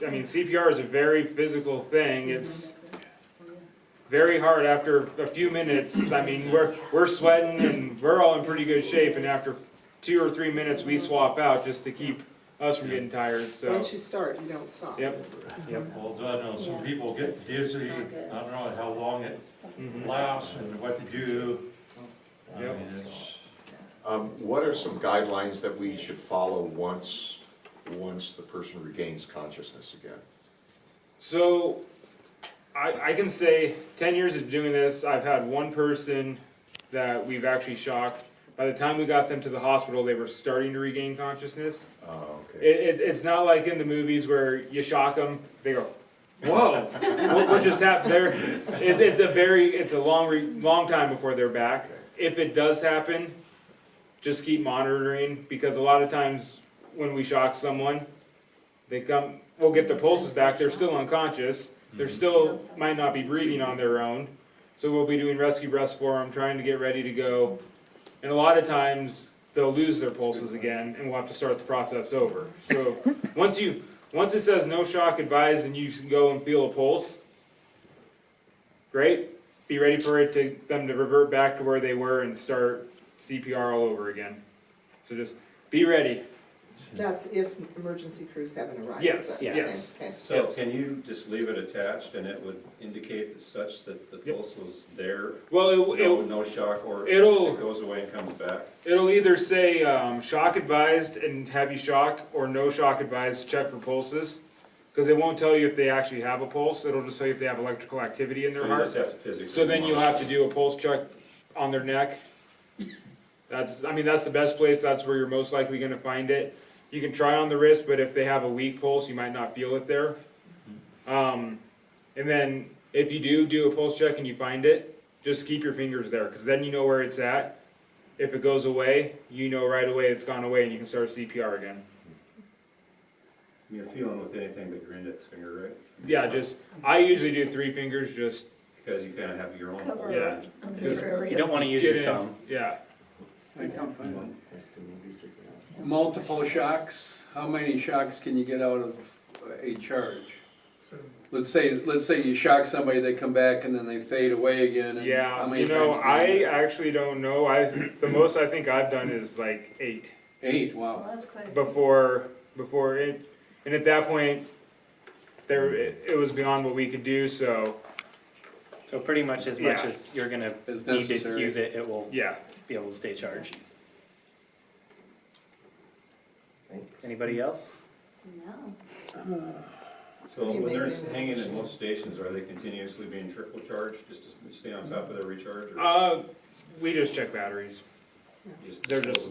I mean, CPR is a very physical thing. It's very hard after a few minutes. I mean, we're sweating and we're all in pretty good shape, and after 2 or 3 minutes we swap out just to keep us from getting tired, so. Once you start, you don't stop. Yep. Well, I know some people get dizzy, I don't know how long it lasts and what to do. I Yep. mean, it's, What are some guidelines that we should follow once the person regains consciousness again? So, I can say 10 years of doing this, I've had one person that we've actually shocked. By the time we got them to the hospital, they were starting to regain consciousness. Oh, okay. It's not like in the movies where you shock them, they go, whoa, what just happened there? It's a long time before they're back. If it does happen, just keep monitoring, because a lot of times when we shock someone, we'll get their pulses back, they're still unconscious, they're still, might not be breathing on their own, so we'll be doing rescue breaths for them, trying to get ready to go, and a lot of times they'll lose their pulses again, and we'll have to start the process over. So once it says no shock advised and you can go and feel a pulse, great, be ready for them to revert back to where they were and start CPR all over again. So just be ready. That's if emergency crews haven't arrived. Yes, is that what you're yes. saying? Okay. So Yes. can you just leave it attached and it would indicate as such that the pulse was there? Well, No shock, or it'll- it goes away and comes back? it'll either say shock advised and have you shock, or no shock advised, check for pulses. Because it won't tell you if they actually have a pulse, it'll just tell you if they have electrical activity in their So you heart. just have to physically. So then you'll have to do a pulse check on their neck. That's the best place, that's where you're most likely gonna find it. You can try on the wrist, but if they have a weak pulse, you might not feel it there. And then if you do a pulse check and you find it, just keep your fingers there, because then you know where it's at. If it goes away, you know right away it's gone away and you can start CPR again. You're feeling with anything but your index finger, right? Yeah, I usually do 3 fingers, just, Because you kind of have your own Cover pulse. yeah. Just area. You don't want to use get your in. thumb. Yeah. Multiple shocks, how many shocks can you get out of a charge? Let's say you shock somebody, they come back and then they fade away again. And how Yeah, many you know, times can you I do that? actually don't know. The most I think I've done is like 8 8, wow. Well, that's quite a before it, and at that point, it was beyond what we could do. So So pretty much as much Yeah. as you're gonna As need to necessary. use it, it will yeah, be able to stay charged. Anybody else? No. So when they're Amazing. hanging at most stations, are they continuously being trickle charged just to stay on top of their recharge? Or we just check batteries. just they're just- disposable?